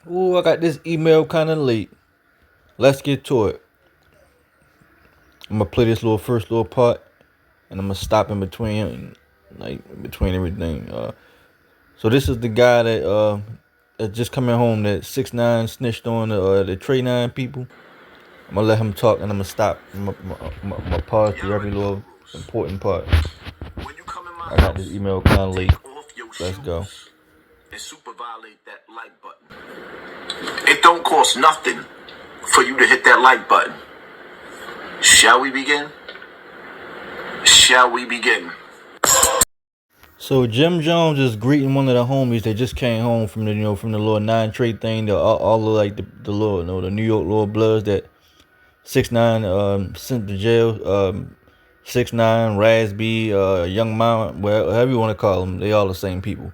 Ooh, I got this email kind of late. Let's get to it. I'm gonna play this little first little part, and I'm gonna stop in between, like between everything. So this is the guy that just coming home that 6ix9ine snitched on the Trey 9 people. I'm gonna let him talk, and I'm gonna stop. I'm gonna pause through every little important part. When you come in my I got this house, email kind of late. take off your Let's go. shoes and super violate that like button. It don't cost nothing for you to hit that like button. Shall we begin? Shall we begin? So Jim Jones is greeting one of the homies that just came home from the little 9 trade thing, all the like the little the New York little bloods that 6ix9ine sent to jail. 6ix9ine, Rasby, Young Mount, well, however you want to call them, they all the same people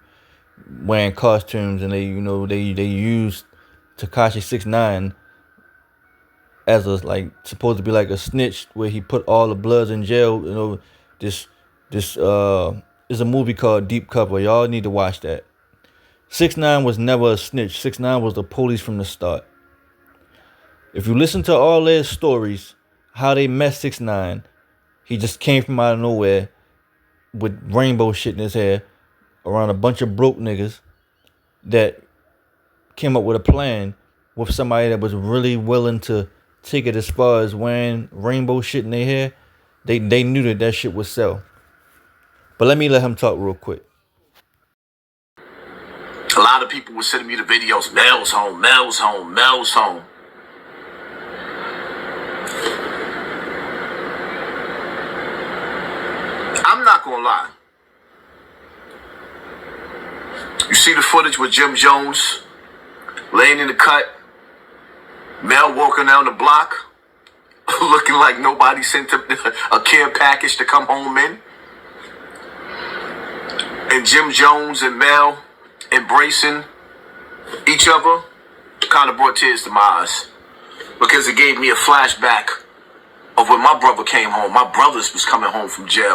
wearing costumes, and they used Takashi 6ix9ine as a like supposed to be like a snitch where he put all the bloods in jail. This this is a movie called Deep Cover. Y'all need to watch that. 6ix9ine was never a snitch. 6ix9ine was the police from the start. If you listen to all their stories, how they met 6ix9ine, he just came from out of nowhere with rainbow shit in his hair around a bunch of broke niggas that came up with a plan with somebody that was really willing to take it as far as wearing rainbow shit in their hair. They knew that shit would sell. But let him talk real quick. A lot of people were sending me the videos. Mel's home, Mel's home, Mel's home. I'm not gonna lie. You see the footage with Jim Jones laying in the cut, Mel walking down the block, looking like nobody sent a care package to come home in, and Jim Jones and Mel embracing each other kind of brought tears to my eyes because it gave me a flashback of when my brother came home. My brothers was coming home from jail.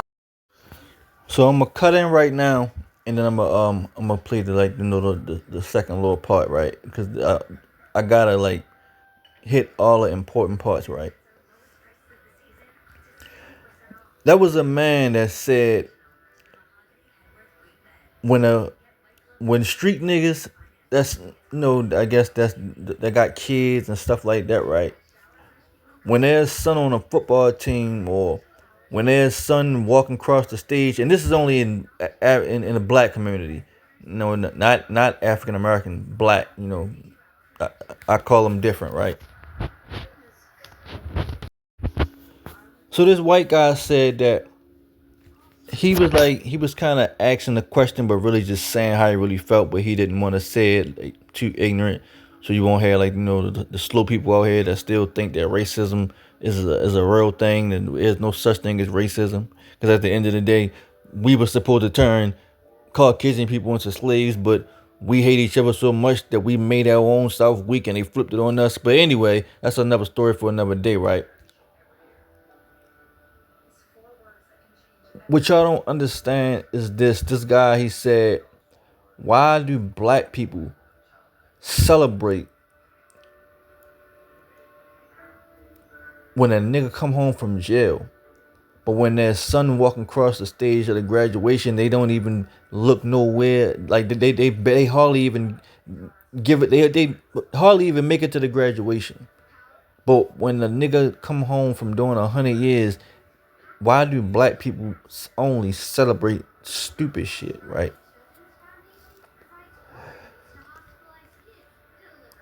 So I'm gonna cut in right now, and then I'm gonna play the second little part, right? Because I gotta like hit all the important parts, right? That was a man that said when a when street niggas that's I guess that got kids and stuff like that, right? When there's son on a football team, or when there's son walking across the stage, and this is only in the black community, not African American, black, I, I call them different, right? So this white guy said that he was kind of asking the question, but really just saying how he really felt, but he didn't want to say it like, too ignorant, so you won't have like the slow people out here that still think that racism is a real thing, and there's no such thing as racism. Because at the end of the day, we were supposed to turn Caucasian people into slaves, but we hate each other so much that we made our own South weak, and they flipped it on us. But anyway, that's another story for another day, right? What y'all don't understand is this guy, he said, why do black people celebrate when a nigga come home from jail, but when their son walking across the stage of the graduation, they don't even look nowhere, like they hardly even give it, they hardly even make it to the graduation. But when the nigga come home from doing 100 years, why do black people only celebrate stupid shit, right?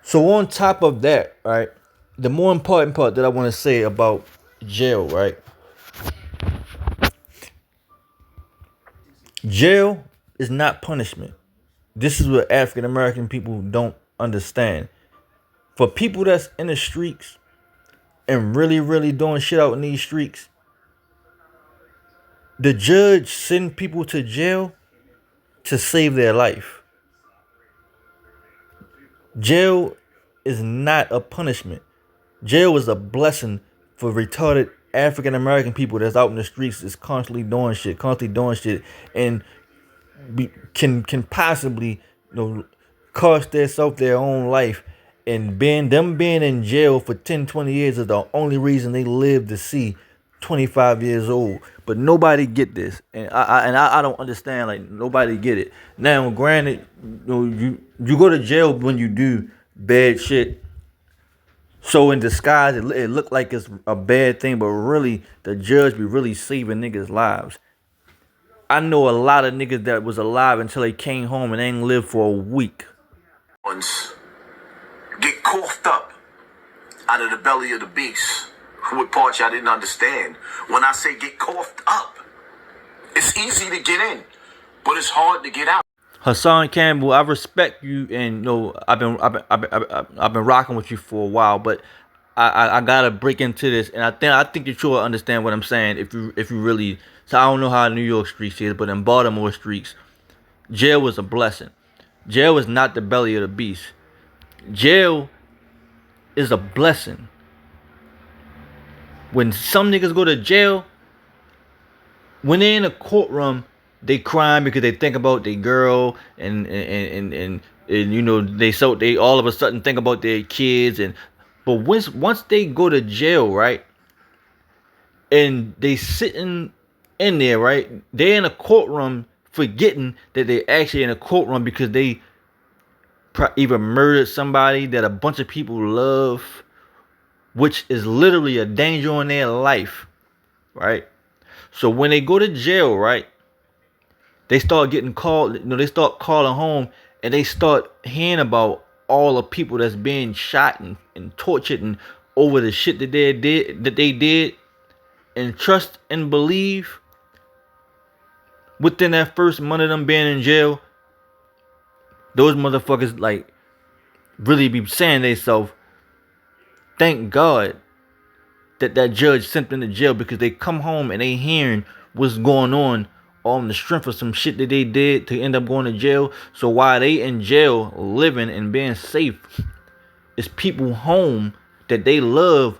So on top of that, right, the more important part that I want to say about jail, right? Jail is not punishment. This is what African American people don't understand. For people that's in the streets and really, really doing shit out in these streets, the judge send people to jail to save their life. Jail is not a punishment. Jail is a blessing for retarded African American people that's out in the streets, is constantly doing shit, and can possibly cost themselves their own life, and them being in jail for 10, 20 years is the only reason they live to see 25 years old. But nobody get this, and I don't understand. Like, nobody get it. Now, granted, you go to jail when you do bad shit. So in disguise, it look like it's a bad thing, but really the judge be really saving niggas' lives. I know a lot of niggas that was alive until they came home and they ain't lived for a week. Ones get coughed up out of the belly of the beast. What part y'all didn't understand? When I say get coughed up, it's easy to get in, but it's hard to get out. Hassan Campbell, I respect you, and I've been rocking with you for a while, but I gotta break into this, and I think that you'll understand what I'm saying if you really. So I don't know how New York streets is, but in Baltimore streets, jail was a blessing. Jail is not the belly of the beast. Jail is a blessing. When some niggas go to jail, when they're in a courtroom, they crying because they think about their girl and you know they all of a sudden think about their kids, but once they go to jail, right, and they sitting in there, right, they're in a courtroom forgetting that they're actually in a courtroom because they either murdered somebody that a bunch of people love, which is literally a danger on their life, right? So when they go to jail, right, they start getting called, they start calling home, and they start hearing about all the people that's being shot and tortured and over the shit that they did, and trust and believe within that first month of them being in jail, those motherfuckers like really be saying they self, thank God that judge sent them to jail, because they come home and they hearing what's going on the strength of some shit that they did to end up going to jail. So while they in jail living and being safe, it's people home that they love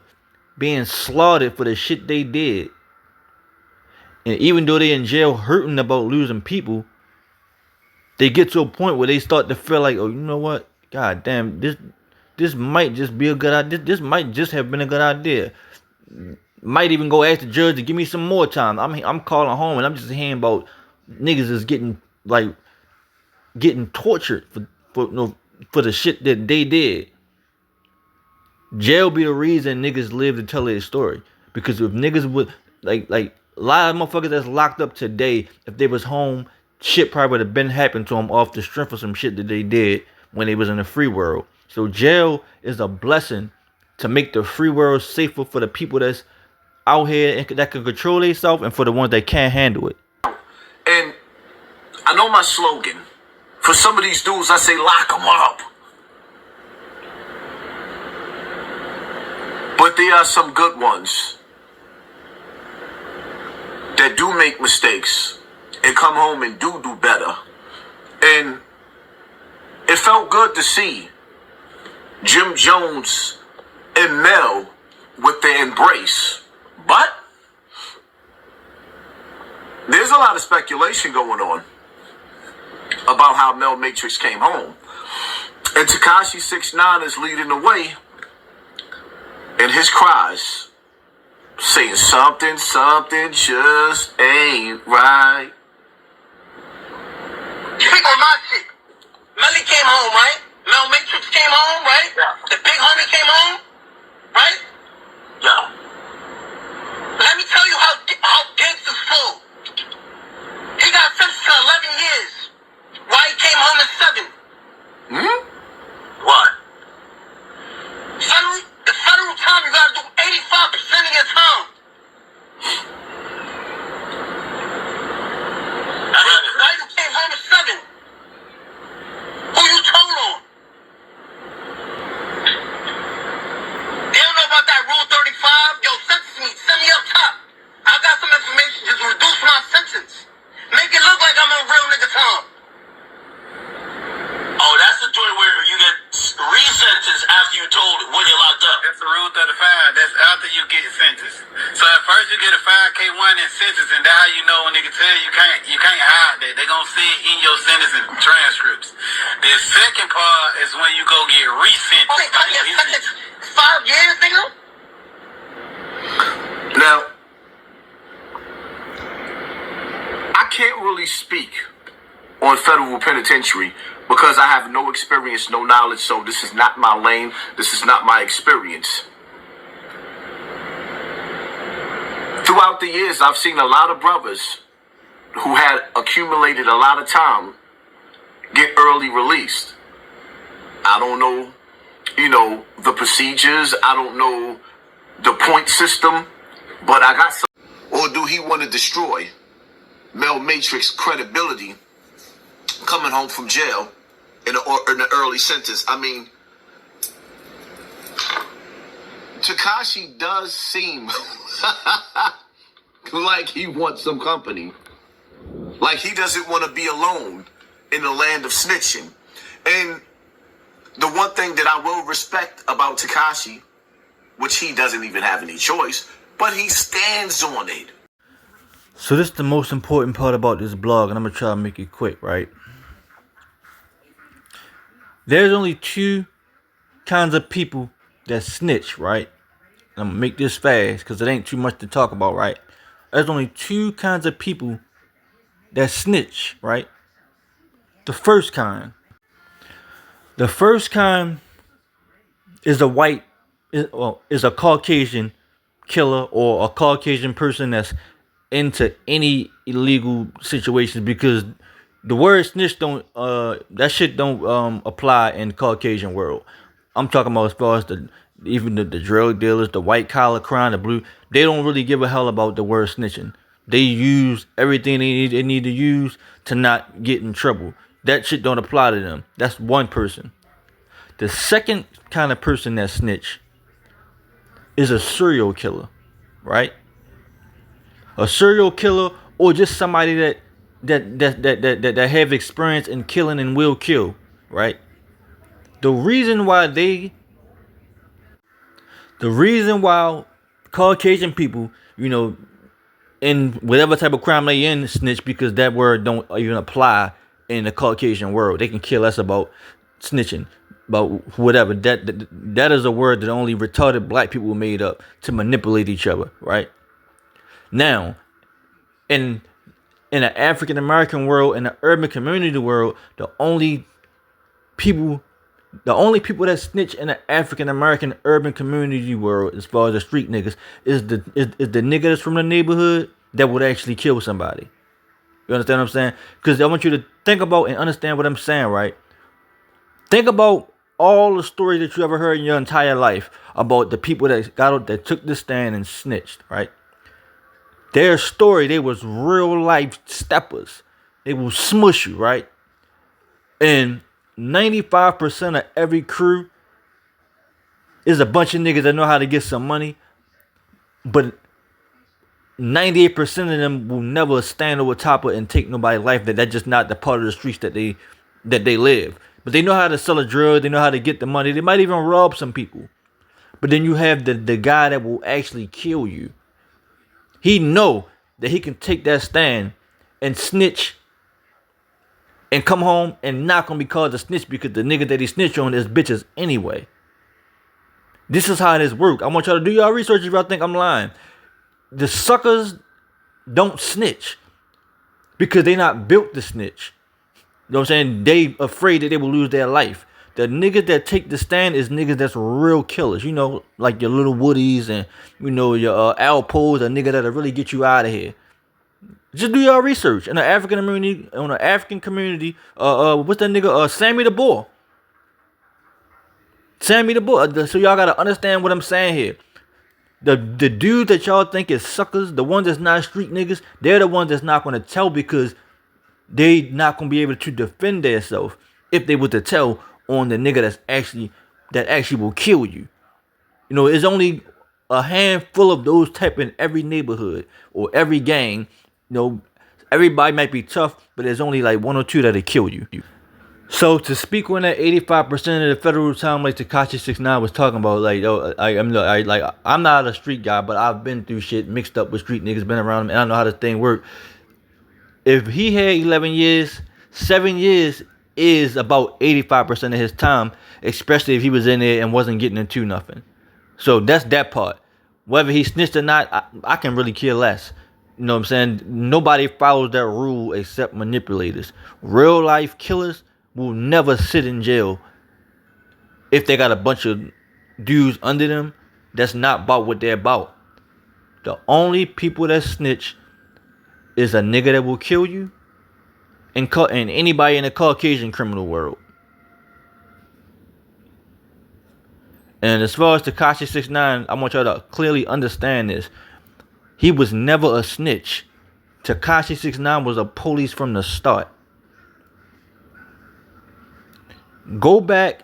being slaughtered for the shit they did. And even though they in jail hurting about losing people, they get to a point where they start to feel like, oh, you know what? God damn, this might just be a good idea. This might just have been a good idea. Might even go ask the judge to give me some more time. I'm calling home and I'm just hearing about niggas is getting tortured for the shit that they did. Jail be the reason niggas live to tell their story. Because if niggas would like a lot of motherfuckers that's locked up today, if they was home, shit probably would have been happened to them off the strength of some shit that they did when they was in the free world. So jail is a blessing to make the free world safer for the people that's out here and that can control themselves, and for the ones that can't handle it. And I know my slogan. For some of these dudes, I say lock them up. But there are some good ones that do make mistakes and come home and do better. And it felt good to see Jim Jones and Mel with their embrace. But there's a lot of speculation going on about how Melmatrix came home. And Tekashi 6ix9ine is leading the way in his cries, saying something just ain't right. Speak on my shit. Melly came home, right? Melmatrix came home, right? Yeah. The big homie came home, right? Yeah. Let me tell you how gangster's full. He got sentenced to 11 years. Why he came home at 7? What? The federal time, you gotta do 85% of your time. Why you came home at 7? Who you told on? They don't know about that Rule 35? Yo, sentence me. Send me up top. I got some information. Just reduce my sentence. Make it look like I'm on real nigga time. Oh, that's the joint where is when you go get resentenced. 5 years, nigga? Now, I can't really speak on federal penitentiary because I have no experience, no knowledge, so this is not my lane, this is not my experience. Throughout the years, I've seen a lot of brothers who had accumulated a lot of time get early released. I don't know, the procedures, I don't know the point system, but I got some. Or do he want to destroy melmatrix credibility coming home from jail in an early sentence? I mean, Tekashi does seem like he wants some company. Like he doesn't want to be alone in the land of snitching. And the one thing that I will respect about Tekashi, which he doesn't even have any choice, but he stands on it. So this is the most important part about this blog, and I'm going to try to make it quick, right? There's only two kinds of people that snitch, right? I'm going to make this fast because it ain't too much to talk about, right? There's only two kinds of people that snitch, right? The first kind is a is a Caucasian killer or a Caucasian person that's into any illegal situations, because the word snitch don't apply in the Caucasian world. I'm talking about as far as even the drug dealers, the white collar crime, the blue. They don't really give a hell about the word snitching. They use everything they need to use to not get in trouble. That shit don't apply to them. That's one person. The second kind of person that snitch is a serial killer, right? A serial killer, or just somebody that have experience in killing and will kill, right? The reason why Caucasian people, in whatever type of crime they in, snitch, because that word don't even apply in the Caucasian world. They can care less about snitching, about whatever. That is a word that only retarded black people made up to manipulate each other, right? Now, in the African American world, in the urban community world, the only people that snitch in the African American urban community world, as far as the street niggas, is the nigga that's from the neighborhood that would actually kill somebody. You understand what I'm saying? Because I want you to think about and understand what I'm saying, right? Think about all the stories that you ever heard in your entire life about the people that took the stand and snitched, right? Their story, they was real life steppers. They will smush you, right? And 95% of every crew is a bunch of niggas that know how to get some money, but 98% of them will never stand over top of and take nobody's life. That's just not the part of the streets that they live. But they know how to sell a drug. They know how to get the money. They might even rob some people. But then you have the guy that will actually kill you. He know that he can take that stand and snitch and come home and not gonna be called a snitch, because the nigga that he snitched on is bitches anyway. This is how this works. I want y'all to do y'all research if y'all think I'm lying. The suckers don't snitch because they not built to snitch. You know what I'm saying? They afraid that they will lose their life. The niggas that take the stand is niggas that's real killers. Like your little Woodies and, your Alpos, a nigga that'll really get you out of here. Just do your research. In the African community, what's that nigga? Sammy the Bull. Sammy the Bull. So y'all gotta understand what I'm saying here. The dudes that y'all think is suckers, the ones that's not street niggas, they're the ones that's not gonna tell, because they not gonna be able to defend themselves if they were to tell on the nigga that actually will kill you. It's only a handful of those type in every neighborhood or every gang. Everybody might be tough, but there's only like one or two that'll kill you. So to speak on that 85% of the federal time, like Tekashi 6ix9ine was talking about, I'm not a street guy, but I've been through shit mixed up with street niggas, been around them, and I know how this thing work. If he had 11 years, 7 years is about 85% of his time, especially if he was in there and wasn't getting into nothing. So that's that part. Whether he snitched or not, I can really care less. You know what I'm saying? Nobody follows that rule except manipulators. Real life killers will never sit in jail if they got a bunch of dudes under them that's not about what they're about. The only people that snitch is a nigga that will kill you and anybody in the Caucasian criminal world. And as far as Tekashi 6ix9ine, I want y'all to clearly understand this. He was never a snitch. Tekashi 6ix9ine was a police from the start. Go back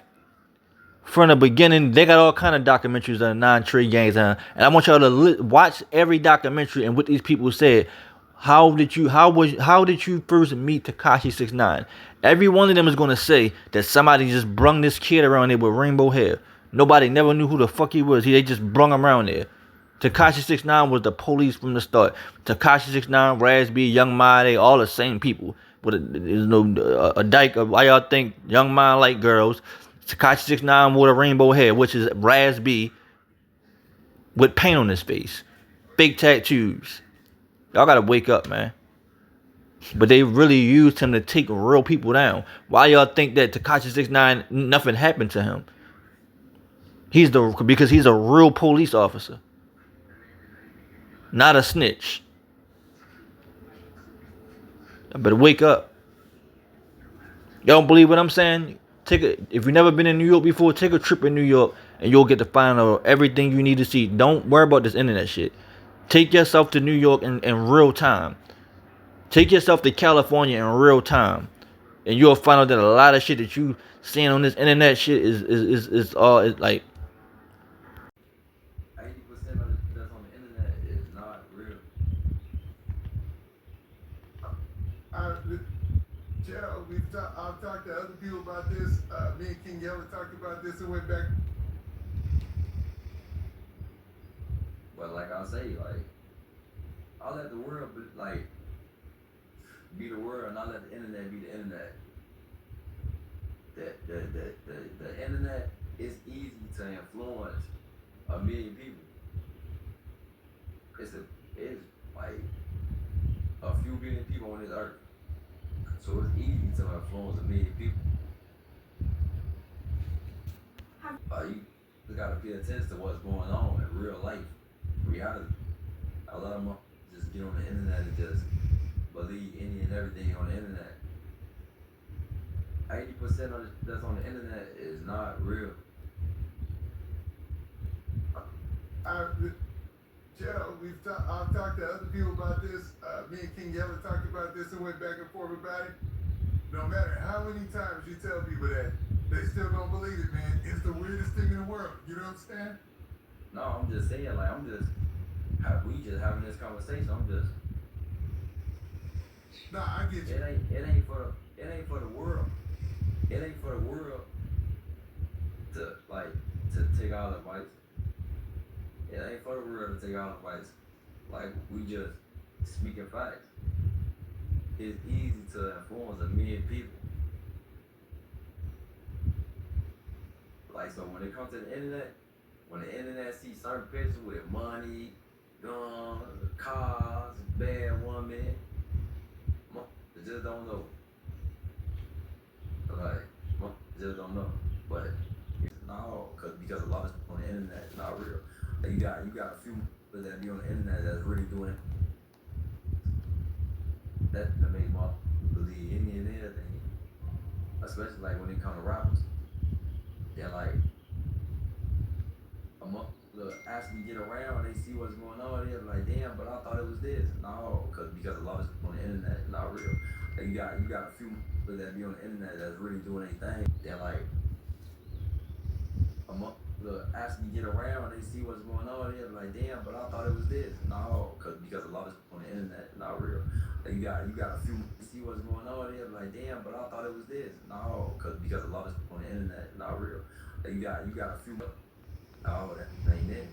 from the beginning. They got all kind of documentaries on 9 Trey gangs, and I want y'all to watch every documentary and what these people said. How did you first meet Tekashi 6ix9ine? Every one of them is gonna say that somebody just brung this kid around there with rainbow hair. Nobody never knew who the fuck he was. They just brung him around there. Tekashi 6ix9ine was the police from the start. Tekashi 6ix9ine, Raz B, Young Ma, they all the same people. With a dyke. Why y'all think Young Ma like girls? Tekashi 6ix9ine with a rainbow hair, which is Raz B with paint on his face, fake tattoos. Y'all gotta wake up, man. But they really used him to take real people down. Why y'all think that Tekashi 6ix9ine nothing happened to him? Because he's a real police officer, not a snitch. I better wake up. Y'all don't believe what I'm saying? If you've never been in New York before, take a trip in New York and you'll get to find out everything you need to see. Don't worry about this internet shit. Take yourself to New York in real time. Take yourself to California in real time. And you'll find out that a lot of shit that you seeing on this internet shit is all like 80% of that's on the internet is not real. I've talked to other people about this. Me and King Yella talked about this and went back. But like I say, like, I'll let the world be the world, and I'll let the internet be the internet. The internet is easy to influence a million people. It's like a few billion people on this earth. So it's easy to influence a million people. You gotta pay attention to what's going on in real life, reality. A lot of them just get on the internet and just believe any and everything on the internet. 80% of that's on the internet is not real. I've talked to other people about this. Me and King Yella talked about this and went back and forth about it. No matter how many times you tell people that, they still don't believe it, man. It's the weirdest thing in the world. You know what I'm saying? No, I'm just saying, like, we just having this conversation. Nah, I get you. It ain't for the world. It ain't for the world to take all advice. It ain't for the world to take all advice. Like, we just speaking facts. It's easy to influence a million people. Like, so when it comes to the internet, when the internet sees certain pictures with money, guns, cars, bad women, they just don't know. Like, they just don't know. But no, because a lot of stuff on the internet is not real. Like, you got a few people that be on the internet that's really doing it. That makes me believe any and everything. Especially like when it comes to rappers. They're like, actually get around, they see what's going on, they're like, damn, but I thought it was this. No, because a lot of stuff on the internet is not real. Like, you got a few people that be on the internet that's really doing anything. They're like, actually get around, they see what's going on, they're like, damn, but I thought it was this. No, because a lot of stuff on the internet is not real. Like, you got a few see what's going on, they're like, damn, but I thought it was this. No, because a lot of stuff on the internet is not real. Like, you got a few. No, that ain't it.